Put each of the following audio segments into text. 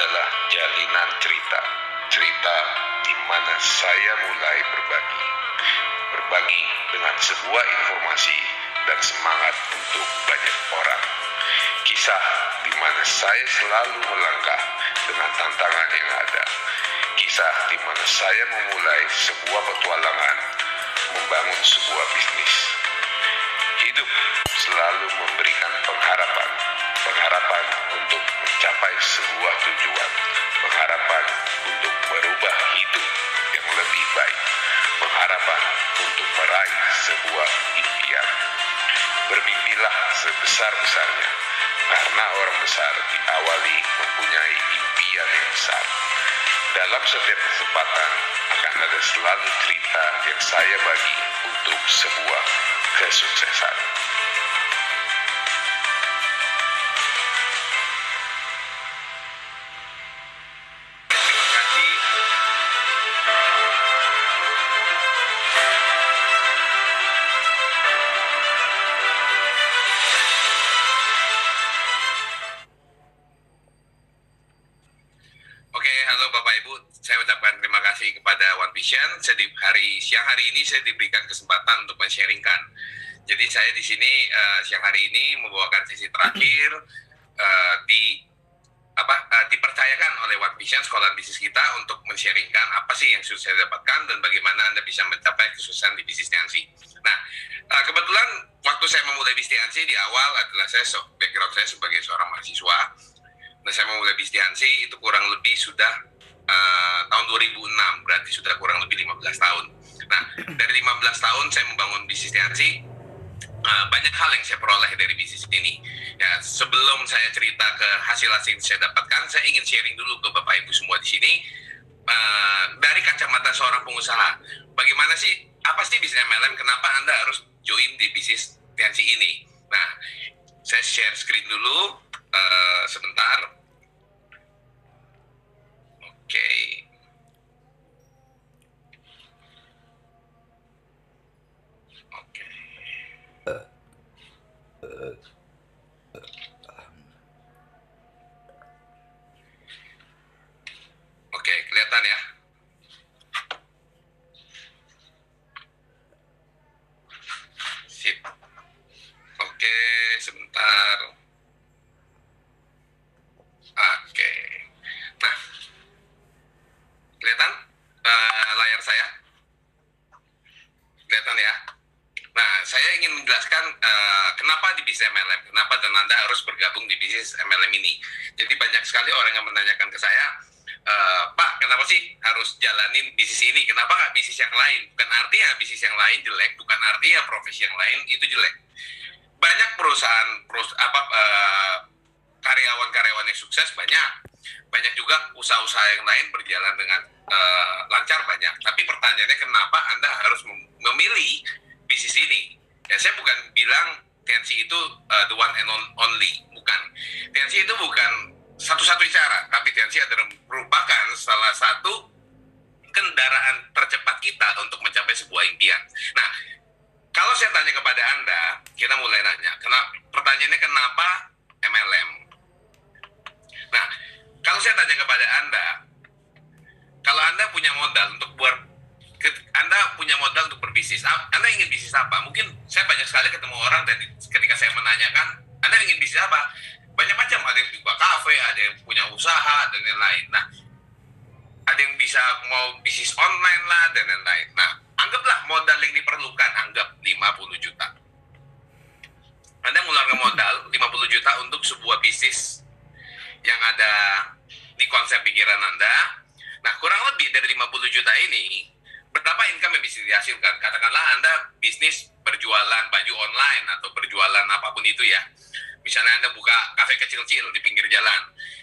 adalah jalinan cerita. Cerita di mana saya mulai berbagi dengan sebuah informasi dan semangat untuk banyak orang. Kisah di mana saya selalu melangkah dengan tantangan yang ada. Kisah di mana saya memulai sebuah petualangan, membangun sebuah bisnis. Hidup selalu memberikan pengharapan untuk mencapai sebuah tujuan, pengharapan untuk merubah hidup yang lebih baik, pengharapan untuk meraih sebuah impian. Bermimpilah sebesar-besarnya, karena orang besar diawali mempunyai impian yang besar. Dalam setiap kesempatan akan ada selalu cerita yang saya bagi untuk sebuah kesuksesan. Halo Bapak Ibu, saya ucapkan terima kasih kepada One Vision. Siang hari ini saya diberikan kesempatan untuk men-sharingkan. Jadi saya di sini siang hari ini membawakan sesi terakhir dipercayakan oleh One Vision sekolah bisnis kita untuk men-sharingkan apa sih yang sudah saya dapatkan dan bagaimana Anda bisa mencapai kesuksesan di bisnis Tiansi. Nah, kebetulan waktu saya memulai bisnis Tiansi di awal adalah background saya sebagai seorang mahasiswa. Nah, saya memulai bisnis Tiansi itu kurang lebih sudah tahun 2006, berarti sudah kurang lebih 15 tahun. Nah, dari 15 tahun saya membangun bisnis Tiansi, banyak hal yang saya peroleh dari bisnis ini. Ya, sebelum saya cerita ke hasil-hasil yang saya dapatkan, saya ingin sharing dulu ke Bapak Ibu semua di sini, dari kacamata seorang pengusaha. Bagaimana sih, apa sih bisnis MLM, kenapa Anda harus join di bisnis Tiansi ini? Nah, saya share screen dulu, sebentar. Oke. Oke, kelihatan ya? Sip. Oke, sebentar. Oke. Nah, kelihatan layar saya? Kelihatan ya? Nah, saya ingin menjelaskan kenapa di bisnis MLM, kenapa dan Anda harus bergabung di bisnis MLM ini. Jadi banyak sekali orang yang menanyakan ke saya, Pak, kenapa sih harus jalanin bisnis ini? Kenapa nggak bisnis yang lain? Bukan artinya bisnis yang lain jelek, bukan artinya profesi yang lain itu jelek. Banyak karyawan-karyawan yang sukses banyak juga usaha-usaha yang lain berjalan dengan lancar banyak. Tapi pertanyaannya kenapa Anda harus memilih bisnis ini? Ya, saya bukan bilang Tiansi itu the one and only, bukan. Tiansi itu bukan satu-satu cara, tapi Tiansi adalah merupakan salah satu kendaraan tercepat kita untuk mencapai sebuah impian. Nah, kalau saya tanya kepada Anda, kita mulai nanya, pertanyaannya kenapa MLM? Nah, kalau saya tanya kepada Anda, kalau Anda punya modal untuk berbisnis, Anda ingin bisnis apa? Mungkin saya banyak sekali ketemu orang dan ketika saya menanyakan, Anda ingin bisnis apa? Banyak macam, ada yang buka kafe, ada yang punya usaha, dan lain-lain. Nah, ada yang bisa mau bisnis online lah, dan lain-lain. Nah, anggaplah modal yang diperlukan, anggap 50 juta. Anda mengeluarkan modal 50 juta untuk sebuah bisnis yang ada di konsep pikiran Anda. Nah, kurang lebih dari 50 juta ini, berapa income yang bisa dihasilkan? Katakanlah Anda bisnis berjualan baju online atau berjualan apapun itu ya. Misalnya Anda buka kafe kecil-kecil di pinggir jalan,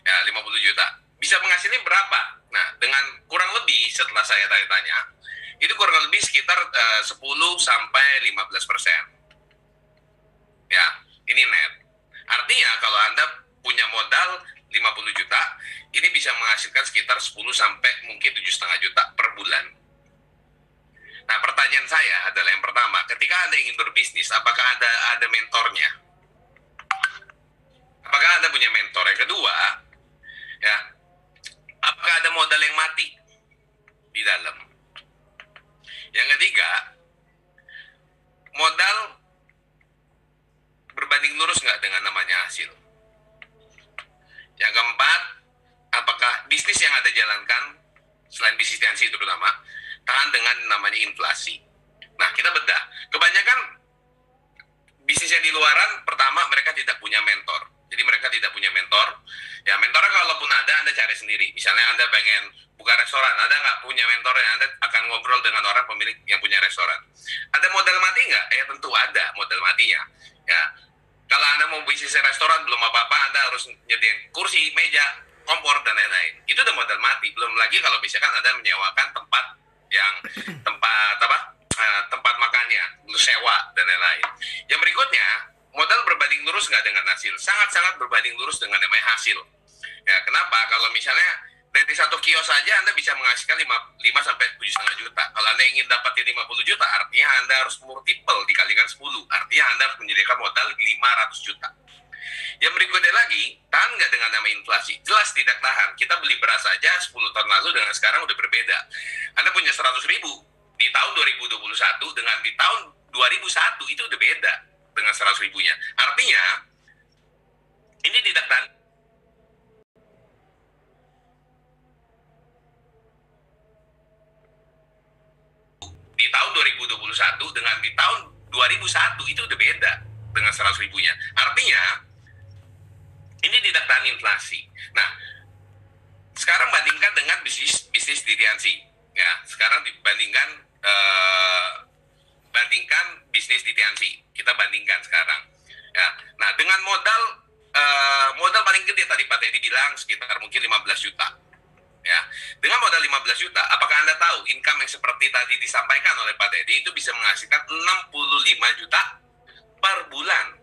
ya 50 juta. Bisa menghasilkan berapa? Nah, dengan kurang lebih setelah saya tanya-tanya, itu kurang lebih sekitar 10-15%. Ya, ini net. Artinya kalau Anda punya modal 50 juta, ini bisa menghasilkan sekitar 10 sampai mungkin 7,5 juta per bulan. Nah, pertanyaan saya adalah yang pertama, ketika Anda ingin berbisnis, apakah ada mentornya? Apakah Anda punya mentor? Yang kedua, ya, Yang keempat, apakah bisnis yang Anda jalankan, selain bisnis asuransi terutama, tahan dengan namanya inflasi. Nah, kita bedah. Kebanyakan bisnis yang di luaran, pertama mereka tidak punya mentor. Jadi mereka tidak punya mentor. Ya, mentornya kalaupun ada, Anda cari sendiri. Misalnya Anda pengen buka restoran, Anda nggak punya mentornya, Anda akan ngobrol dengan orang pemilik yang punya restoran. Ada modal mati nggak? Tentu ada modal matinya. Ya, kalau Anda mau bisnis restoran, belum apa-apa, Anda harus nyediain kursi, meja, kompor, dan lain-lain. Itu udah modal mati. Belum lagi kalau misalkan Anda menyewakan tempat yang tempat makannya, sewa, dan lain-lain. Yang berikutnya, modal berbanding lurus nggak dengan hasil? Sangat-sangat berbanding lurus dengan namanya hasil. Ya, kenapa? Kalau misalnya dari satu kios saja Anda bisa menghasilkan 5 sampai 7,5 juta. Kalau Anda ingin dapatin 50 juta, artinya Anda harus multiple dikalikan 10. Artinya Anda harus menyediakan modal 500 juta. Yang berikutnya lagi, tahan nggak dengan nama inflasi? Jelas tidak tahan. Kita beli beras saja 10 tahun lalu dengan sekarang udah berbeda. Anda punya 100 ribu di tahun 2021 dengan di tahun 2001 itu udah beda dengan 100 ribunya. Artinya, ini tidak tahan. Di tahun 2021 dengan di tahun 2001 itu udah beda dengan 100 ribunya. Artinya, ini tidak tahan inflasi. Nah, sekarang bandingkan dengan bisnis di ya, sekarang dibandingkan bisnis di Tiansi. Kita bandingkan sekarang. Ya, nah dengan modal paling gede tadi Pak Teddy bilang sekitar mungkin 15 juta. Ya, dengan modal 15 juta, apakah Anda tahu income yang seperti tadi disampaikan oleh Pak Teddy itu bisa menghasilkan 65 juta per bulan.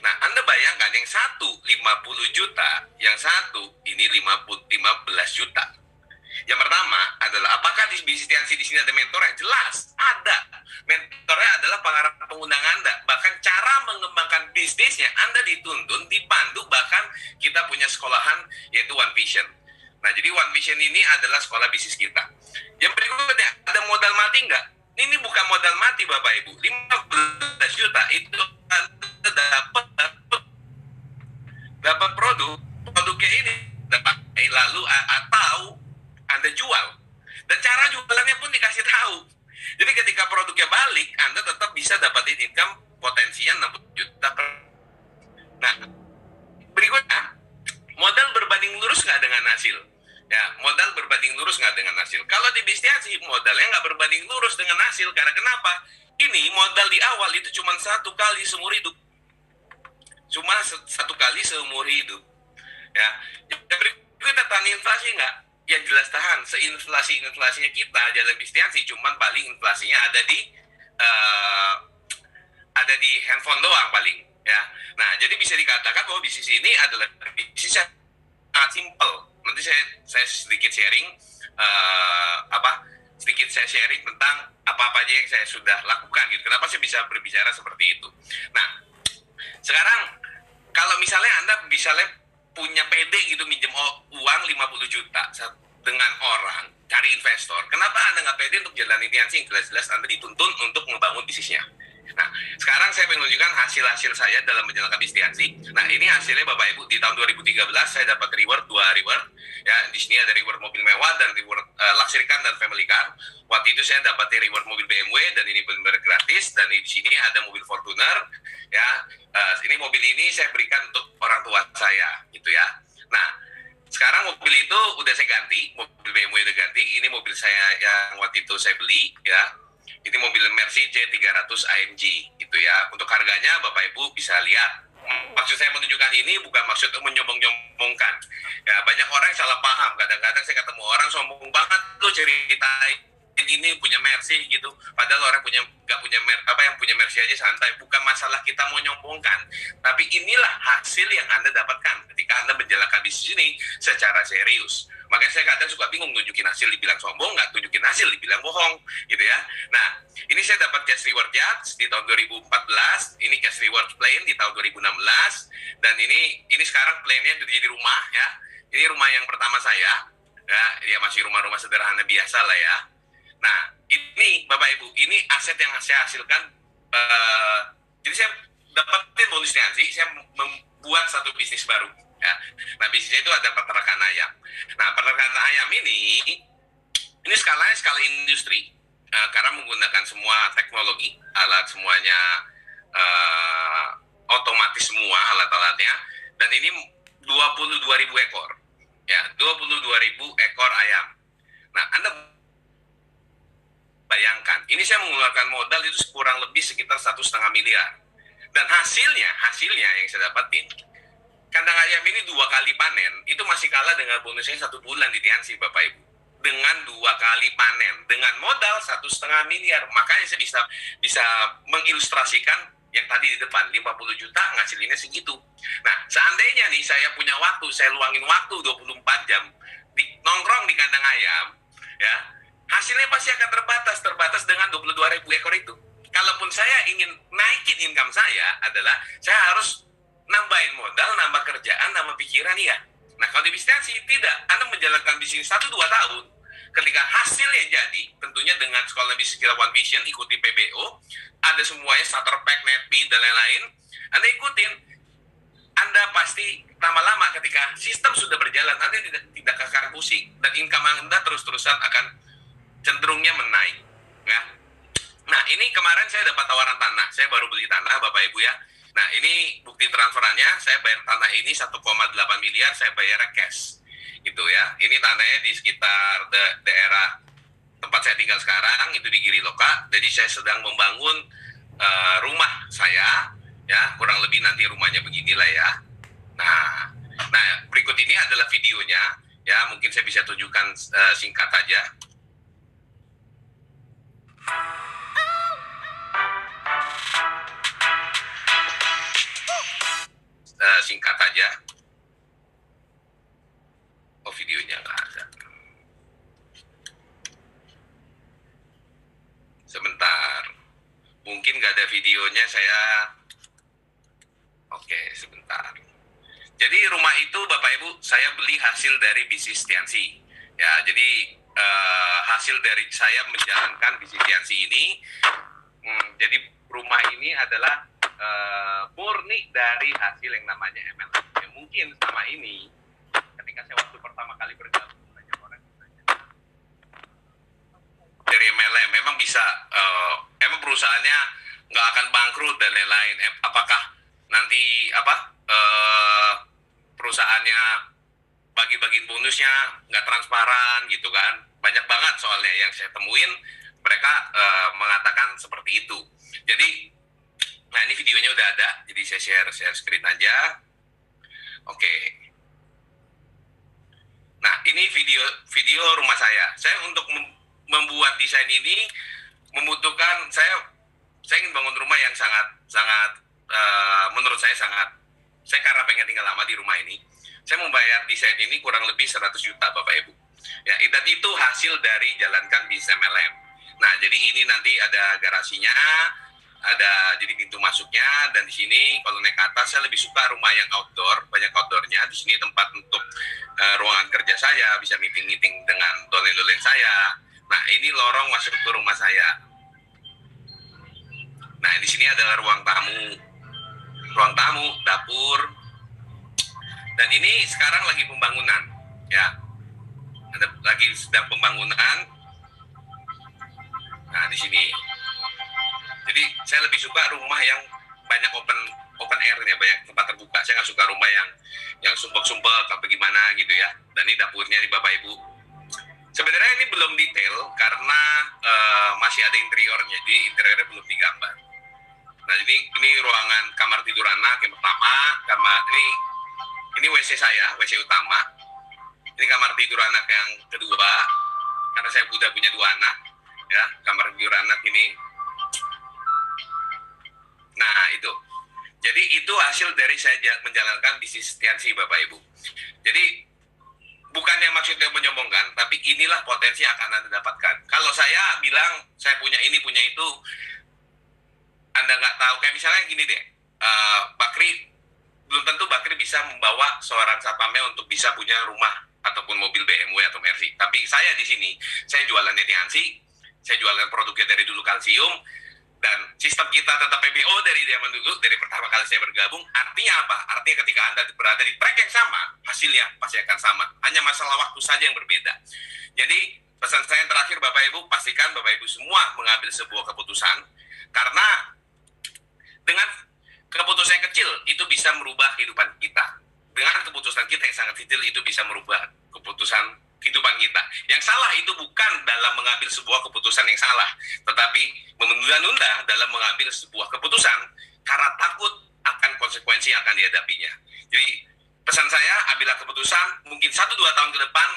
Nah, Anda bayangkan yang satu 50 juta, yang satu ini 15 juta. Yang pertama adalah apakah di bisnis Tiansi di sini ada mentornya? Jelas ada. Mentornya adalah pengundang Anda. Bahkan cara mengembangkan bisnisnya Anda dituntun, dipandu, bahkan kita punya sekolahan yaitu One Vision. Nah, jadi One Vision ini adalah sekolah bisnis kita. Yang berikutnya, ada modal mati nggak? Ini bukan modal mati Bapak Ibu. 15 juta itu Anda dapat produknya ini dapat lalu atau Anda jual. Dan cara jualannya pun dikasih tahu. Jadi ketika produknya balik, Anda tetap bisa dapatin income potensinya 60 juta per. Nah, berikutnya, modal berbanding lurus nggak dengan hasil? Ya, modal berbanding lurus nggak dengan hasil. Kalau di bisnis sih, modalnya nggak berbanding lurus dengan hasil. Karena kenapa? Ini modal di awal itu cuma 1 kali seumur hidup. Cuma 1 kali seumur hidup. Ya, yang berikutnya tahan inflasi nggak? Ya jelas tahan. Seinflasinya kita dalam bisnis cuman paling inflasinya ada di handphone doang paling ya. Nah, jadi bisa dikatakan bahwa bisnis ini adalah bisnis yang sangat simple. Nanti saya sedikit sharing tentang apa-apa aja yang saya sudah lakukan gitu. Kenapa saya bisa berbicara seperti itu? Nah, sekarang kalau misalnya Anda punya PD gitu minjem uang 50 juta dengan orang, cari investor. Kenapa Anda nggak pede untuk jalanin Tiansi yang jelas-jelas Anda dituntun untuk membangun bisnisnya? Nah, sekarang saya menunjukkan hasil-hasil saya dalam menjalankan bisnis Tiansi. Nah, ini hasilnya Bapak Ibu. Di tahun 2013 saya dapat reward 2 reward. Ya, di sini ada reward mobil mewah dan reward luxury car dan family car. Waktu itu saya dapat reward mobil BMW dan ini benar-benar gratis. Dan di sini ada mobil Fortuner. Ya, ini mobil ini saya berikan untuk orang tua saya, gitu ya. Nah, sekarang mobil itu udah saya ganti, mobil BMW udah ganti. Ini mobil saya yang waktu itu saya beli, ya. Ini mobil Mercy J300 AMG, gitu ya. Untuk harganya Bapak Ibu bisa lihat. Maksud saya menunjukkan ini bukan maksud menyombong-nyombongkan. Ya, banyak orang yang salah paham. Kadang-kadang saya ketemu orang sombong banget, lu ceritain ini punya Mercy gitu. Padahal orang yang punya Mercy aja santai. Bukan masalah kita mau nyombongkan, tapi inilah hasil yang Anda dapatkan ketika Anda menjalankan bisnis ini secara serius. Makanya saya kadang suka bingung, nunjukin hasil dibilang sombong, nggak tunjukin hasil dibilang bohong, gitu ya. Nah, ini saya dapat cash reward yacht di tahun 2014, ini cash reward plane di tahun 2016, dan ini sekarang plane-nya udah jadi rumah ya. Ini rumah yang pertama saya, ya masih rumah-rumah sederhana biasa lah ya. Nah, ini Bapak Ibu, ini aset yang saya hasilkan. Jadi saya dapetin bonus Tiansi, saya buat satu bisnis baru. Ya. Nah, bisnisnya itu ada peternakan ayam. Nah, peternakan ayam ini skalanya skala industri. Karena menggunakan semua teknologi, alat semuanya otomatis semua alat-alatnya, dan ini 22.000 ekor. Ya, 22.000 ekor ayam. Nah, Anda bayangkan, ini saya mengeluarkan modal itu kurang lebih sekitar 1,5 miliar. Dan hasilnya yang saya dapatin, kandang ayam ini 2 kali panen, itu masih kalah dengan bonusnya 1 bulan di Tiansi, Bapak Ibu. Dengan 2 kali panen, dengan modal 1,5 miliar. Makanya saya bisa mengilustrasikan yang tadi di depan, 50 juta ngasilinnya segitu. Nah, seandainya nih saya punya waktu, saya luangin waktu 24 jam, nongkrong di kandang ayam, ya, hasilnya pasti akan terbatas dengan 22.000 ekor itu. Kalaupun saya ingin naikin income saya adalah, saya harus nambahin modal, nambah kerjaan, nambah pikiran, ya. Nah, kalau di bisnis tidak, Anda menjalankan bisnis 1-2 tahun, ketika hasilnya jadi, tentunya dengan sekolah bisnis kita One Vision, ikuti PBO, ada semuanya, starter pack, netbid, dan lain-lain, Anda ikutin, Anda pasti lama-lama ketika sistem sudah berjalan, Anda tidak akan pusing, dan income Anda terus-terusan akan cenderungnya menaik. Ya. Nah, ini kemarin saya dapat tawaran tanah, saya baru beli tanah, Bapak Ibu ya. Nah, ini bukti transferannya, saya bayar tanah ini 1,8 miliar, saya bayar cash. Gitu ya. Ini tanahnya di sekitar daerah tempat saya tinggal sekarang, itu di Giri Loka. Jadi saya sedang membangun rumah saya, ya, kurang lebih nanti rumahnya beginilah ya. Nah, berikut ini adalah videonya, ya, mungkin saya bisa tunjukkan singkat aja. Singkat aja. Oh, videonya nggak ada. Sebentar. Mungkin nggak ada videonya, saya... Oke, sebentar. Jadi rumah itu, Bapak Ibu, saya beli hasil dari bisnis Tiansi. Ya, jadi hasil dari saya menjalankan bisnis Tiansi ini, jadi rumah ini adalah murni dari hasil yang namanya MLM. Ya, mungkin sama ini, ketika saya waktu pertama kali bergabung, banyak orang dari MLM, memang bisa, emang perusahaannya nggak akan bangkrut dan lain-lain. Apakah nanti perusahaannya bagi-bagiin bonusnya nggak transparan gitu kan? Banyak banget soalnya yang saya temuin, mereka mengatakan seperti itu. Jadi, nah ini videonya udah ada, jadi saya share screen aja. Oke. Nah, ini video rumah saya. Saya untuk membuat desain ini membutuhkan, saya ingin bangun rumah yang sangat menurut saya karena pengen tinggal lama di rumah ini, saya membayar desain ini kurang lebih 100 juta Bapak Ibu. Ya, dan itu hasil dari jalankan bisnis MLM. Nah, jadi ini nanti ada garasinya, ada jadi pintu masuknya, dan di sini kalau naik ke atas saya lebih suka rumah yang outdoor, banyak outdoornya. Di sini tempat untuk ruangan kerja saya, bisa meeting dengan dolen-dolen saya. Nah, ini lorong masuk ke rumah saya. Nah, di sini adalah ruang tamu, dapur, dan ini sekarang lagi pembangunan, ya, lagi sedang pembangunan. Nah, di sini. Jadi saya lebih suka rumah yang banyak open air-nya, banyak tempat terbuka. Saya nggak suka rumah yang sumpek-sumpek apa gimana gitu ya. Dan ini dapurnya nih Bapak Ibu. Sebenarnya ini belum detail karena masih ada interiornya, jadi interiornya belum digambar. Nah, jadi ini ruangan kamar tidur anak yang pertama, ini WC saya, WC utama. Ini kamar tidur anak yang kedua, karena saya udah punya 2 anak, ya, kamar tidur anak ini. Nah, itu. Jadi itu hasil dari saya menjalankan bisnis Tiansi, Bapak Ibu. Jadi bukannya maksudnya menyombongkan, tapi inilah potensi yang akan Anda dapatkan. Kalau saya bilang saya punya ini, punya itu, Anda nggak tahu. Kayak misalnya gini deh, Bakri, belum tentu Bakri bisa membawa seorang satpamnya untuk bisa punya rumah ataupun mobil BMW atau Mercy. Tapi saya di sini, saya jualannya Tiansi, saya jualan produknya dari dulu kalsium. dan sistem kita tetap PBO dari zaman dulu, dari pertama kali saya bergabung. Artinya apa? Artinya ketika Anda berada di track yang sama, hasilnya pasti akan sama. Hanya masalah waktu saja yang berbeda. Jadi pesan saya yang terakhir, Bapak Ibu, pastikan Bapak Ibu semua mengambil sebuah keputusan, karena dengan keputusan yang kecil itu bisa merubah kehidupan kita. Dengan keputusan kita yang sangat kecil itu bisa merubah keputusan kehidupan kita. Yang salah itu bukan dalam mengambil sebuah keputusan yang salah, tetapi menunda-nunda dalam mengambil sebuah keputusan karena takut akan konsekuensi yang akan dihadapinya. Jadi pesan saya, ambillah keputusan, mungkin 1-2 tahun ke depan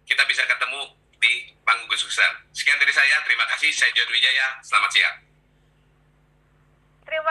kita bisa ketemu di panggung kesuksesan. Sekian dari saya, terima kasih. Saya John Wijaya, selamat siang. Terima